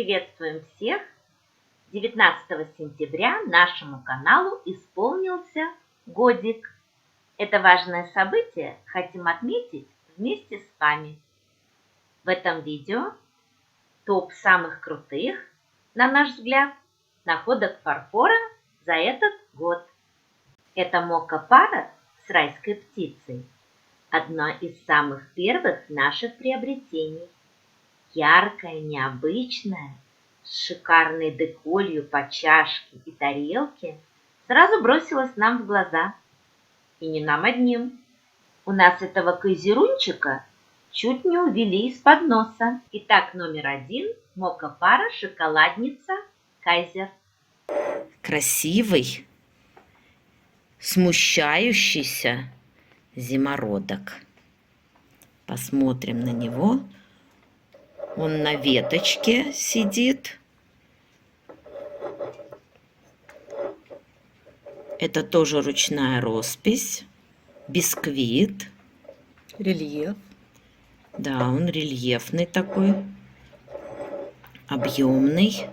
Приветствуем всех! 19 сентября нашему каналу исполнился годик. Это важное событие хотим отметить вместе с вами. В этом видео топ самых крутых, на наш взгляд, находок фарфора за этот год. Это мока-пара с райской птицей. Одно из самых первых наших приобретений. Яркая, необычная, с шикарной деколью по чашке и тарелке, сразу бросилась нам в глаза. И не нам одним. У нас этого кайзерунчика чуть не увели из-под носа. Итак, номер 1 – мока-пара шоколадница Кайзер. Красивый, смущающийся зимородок. Посмотрим на него. Он на веточке сидит. Это тоже ручная роспись. Бисквит. Рельеф. Да, он рельефный такой. Объемный.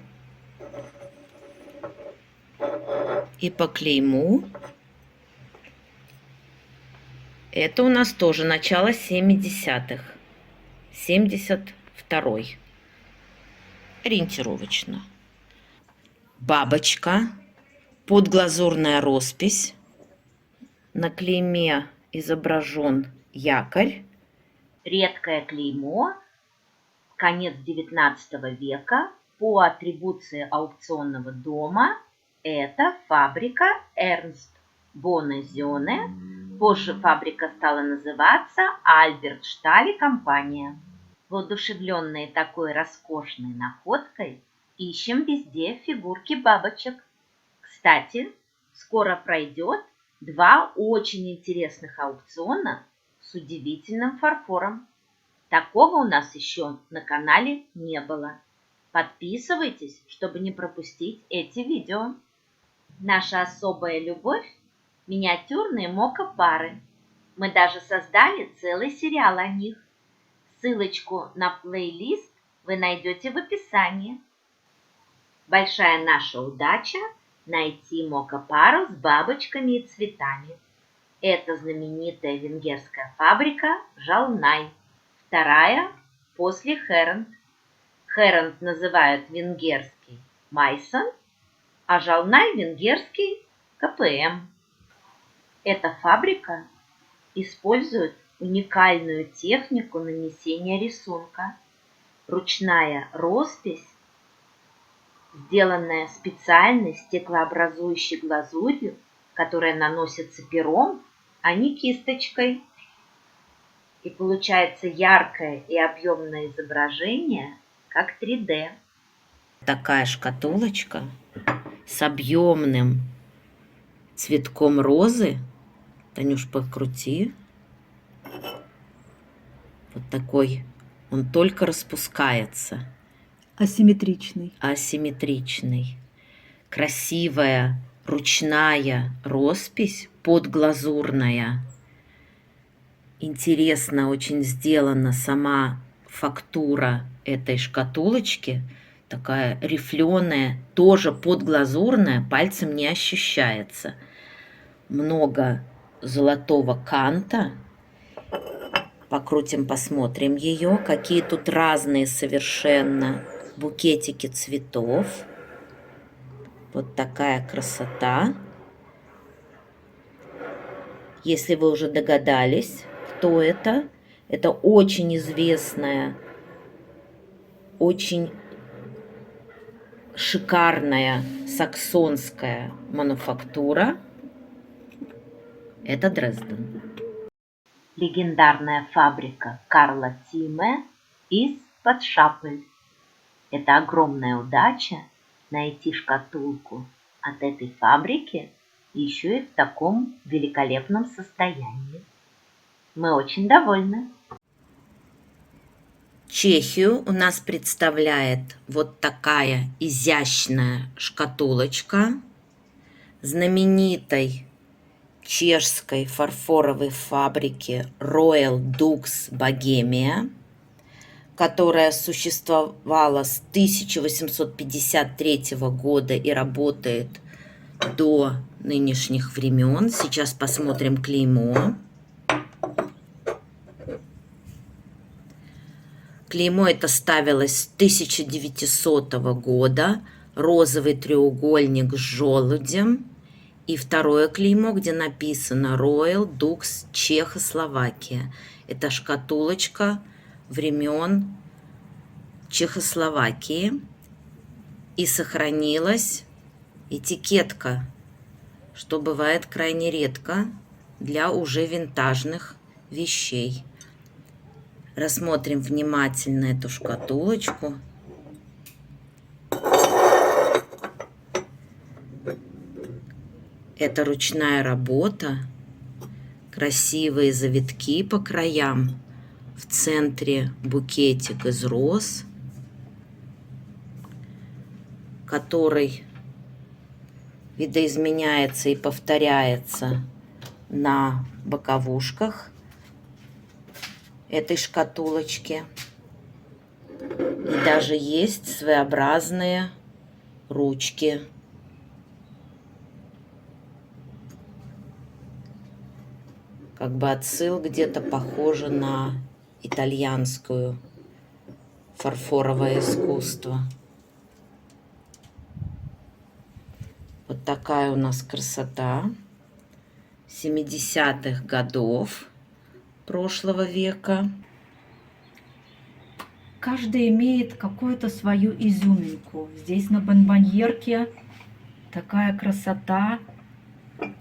И по клейму. Это у нас тоже начало 70-х. 72-й. Ориентировочно. Бабочка. Подглазурная роспись. На клейме изображен якорь. Редкое клеймо, конец 19 века, по атрибуции аукционного дома. Это фабрика Эрнст Бонне-Зёне. Позже фабрика стала называться Альберт Шталь и компания. Воодушевленные такой роскошной находкой, ищем везде фигурки бабочек. Кстати, скоро пройдет 2 очень интересных аукциона с удивительным фарфором. Такого у нас еще на канале не было. Подписывайтесь, чтобы не пропустить эти видео. Наша особая любовь – миниатюрные мока-пары. Мы даже создали целый сериал о них. Ссылочку на плейлист вы найдете в описании. Большая наша удача – найти мока-пару с бабочками и цветами. Это знаменитая венгерская фабрика Жалнай. Вторая после Херент. Херент называют венгерский Майсон, а Жалнай венгерский КПМ. Эта фабрика использует уникальную технику нанесения рисунка. Ручная роспись, сделанная специальной стеклообразующей глазурью, которая наносится пером, а не кисточкой. И получается яркое и объемное изображение, как 3D. Такая шкатулочка с объемным цветком розы. Танюш, покрути. Вот такой. Он только распускается. Асимметричный. Асимметричный. Красивая ручная роспись, подглазурная. Интересно очень сделана сама фактура этой шкатулочки. Такая рифленая, тоже подглазурная, пальцем не ощущается. Много золотого канта. Покрутим, посмотрим ее. Какие тут разные совершенно букетики цветов. Вот такая красота. Если вы уже догадались, кто это очень известная, очень шикарная саксонская мануфактура. Это Дрезден. Легендарная фабрика Карла Тиме из-под Шапель. Это огромная удача найти шкатулку от этой фабрики еще и в таком великолепном состоянии. Мы очень довольны. Чехию у нас представляет вот такая изящная шкатулочка знаменитой чешской фарфоровой фабрики Royal Dux Bohemia, которая существовала с 1853 года и работает до нынешних времен. Сейчас посмотрим клеймо. Клеймо это ставилось с 1900 года. Розовый треугольник с желудем. И второе клеймо, где написано Royal Dux Чехословакия. Это шкатулочка времен Чехословакии. И сохранилась этикетка, что бывает крайне редко для уже винтажных вещей. Рассмотрим внимательно эту шкатулочку. Это ручная работа, красивые завитки по краям, в центре букетик из роз, который видоизменяется и повторяется на боковушках этой шкатулочки. И даже есть своеобразные ручки. Как бы отсыл где-то похоже на итальянскую фарфоровое искусство. Вот такая у нас красота 70-х годов прошлого века. Каждый имеет какую-то свою изюминку. Здесь на бонбоньерке такая красота.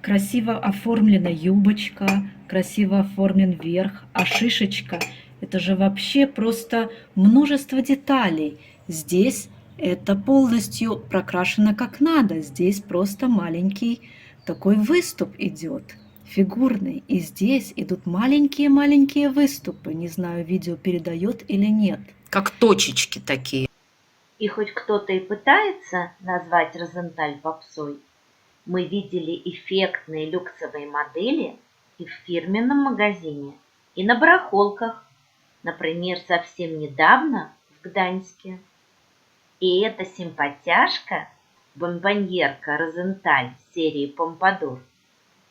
Красиво оформлена юбочка, красиво оформлен верх, а шишечка – это же вообще просто множество деталей. Здесь это полностью прокрашено как надо. Здесь просто маленький такой выступ идет, фигурный. И здесь идут маленькие-маленькие выступы. Не знаю, видео передает или нет. Как точечки такие. И хоть кто-то и пытается назвать Розенталь попсой, мы видели эффектные люксовые модели и в фирменном магазине, и на барахолках, например, совсем недавно в Гданьске. И эта симпатяшка, бонбоньерка Розенталь серии Помпадур,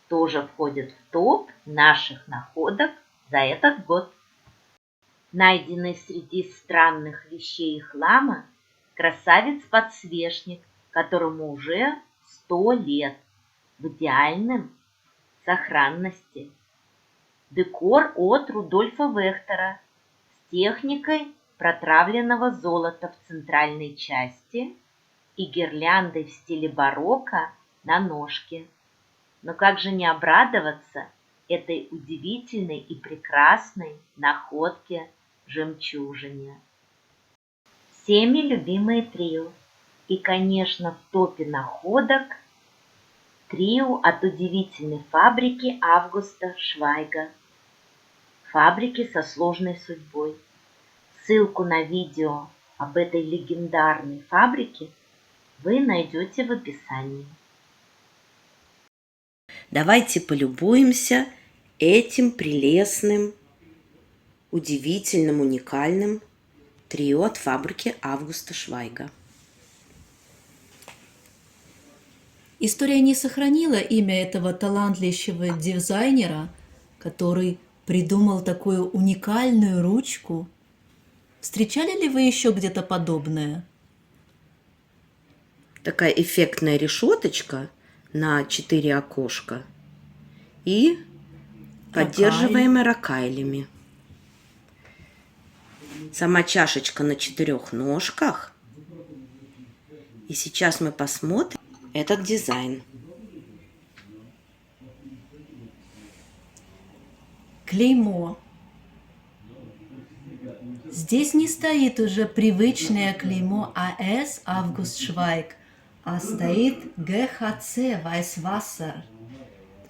тоже входит в топ наших находок за этот год. Найденный среди странных вещей и хлама красавец-подсвечник, которому уже 100 лет, в идеальном сохранности. Декор от Рудольфа Вехтера с техникой протравленного золота в центральной части и гирляндой в стиле барокко на ножке. Но как же не обрадоваться этой удивительной и прекрасной находке жемчужине? Всеми любимые трио. И, конечно, в топе находок трио от удивительной фабрики Августа Швайга. Фабрики со сложной судьбой. Ссылку на видео об этой легендарной фабрике вы найдете в описании. Давайте полюбуемся этим прелестным, удивительным, уникальным трио от фабрики Августа Швайга. История не сохранила имя этого талантливого дизайнера, который придумал такую уникальную ручку. Встречали ли вы еще где-то подобное? Такая эффектная решеточка на 4 окошка и поддерживаемая ракайлями. Сама чашечка на 4 ножках. И сейчас мы посмотрим этот дизайн. Клеймо. Здесь не стоит уже привычное клеймо АС Август Швайг, а стоит ГХЦ Weißwasser.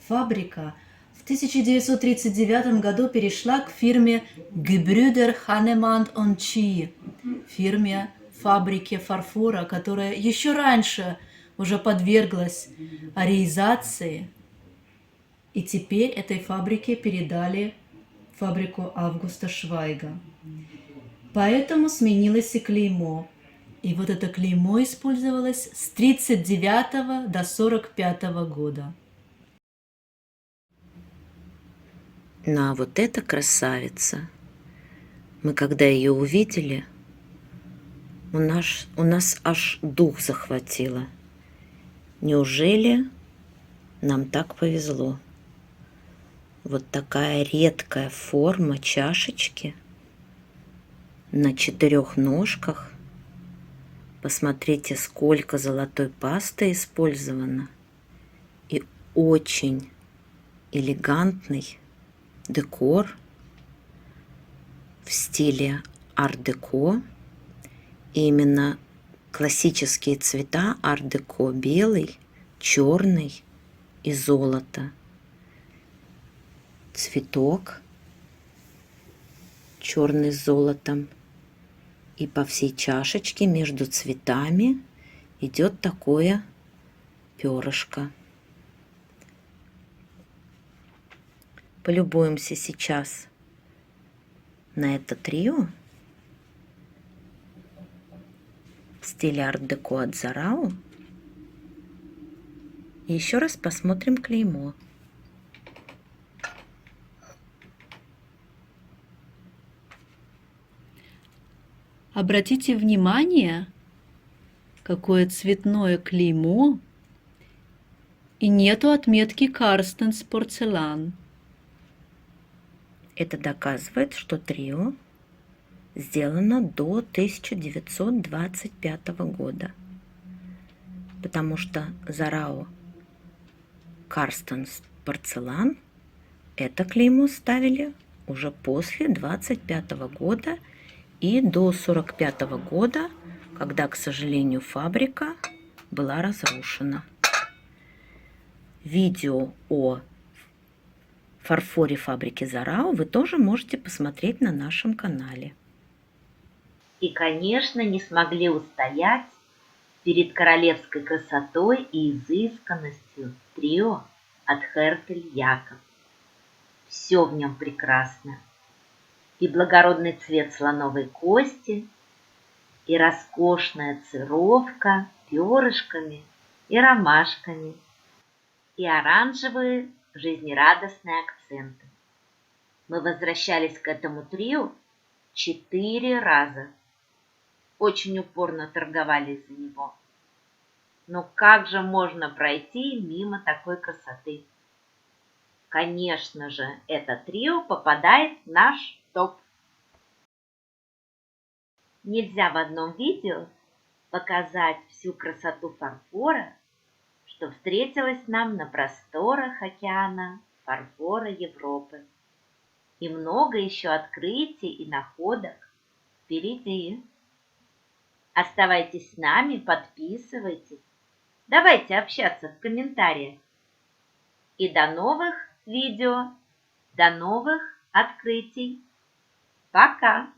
Фабрика в 1939 году перешла к фирме Gebrüder Hannemann und Chi, фабрике фарфора, которая еще раньше уже подверглась ареизации, и теперь этой фабрике передали фабрику Августа Швайга. Поэтому сменилось и клеймо. И вот это клеймо использовалось с 1939 до 1945 года. Ну а вот эта красавица, мы когда ее увидели, у нас аж дух захватило. Неужели нам так повезло? Вот такая редкая форма чашечки на 4 ножках. Посмотрите, сколько золотой пасты использовано. И очень элегантный декор в стиле ар-деко. И именно классические цвета ар-деко: белый, черный и золото. Цветок черный с золотом. И по всей чашечке между цветами идет такое перышко. Полюбуемся сейчас на это трио в стиле арт-деко от Зарау. И еще раз посмотрим клеймо. Обратите внимание, какое цветное клеймо, и нету отметки Карстенс порцелан. Это доказывает, что трио сделано до 1925 года, потому что Зарау Карстенс порцелан это клеймо ставили уже после 25 года и до 45 года, когда, к сожалению, фабрика была разрушена. Видео о фарфоре фабрики Зарау вы тоже можете посмотреть на нашем канале. И, конечно, не смогли устоять перед королевской красотой и изысканностью трио от Хертель Якоб. Все в нем прекрасно. И благородный цвет слоновой кости, и роскошная цировка перышками и ромашками, и оранжевые жизнерадостные акценты. Мы возвращались к этому трио 4 раза. Очень упорно торговались за него. Но как же можно пройти мимо такой красоты? Конечно же, это трио попадает в наш топ. Нельзя в одном видео показать всю красоту фарфора, что встретилось нам на просторах океана фарфора Европы. И много еще открытий и находок впереди. Оставайтесь с нами, подписывайтесь. Давайте общаться в комментариях. И до новых видео, до новых открытий. Пока!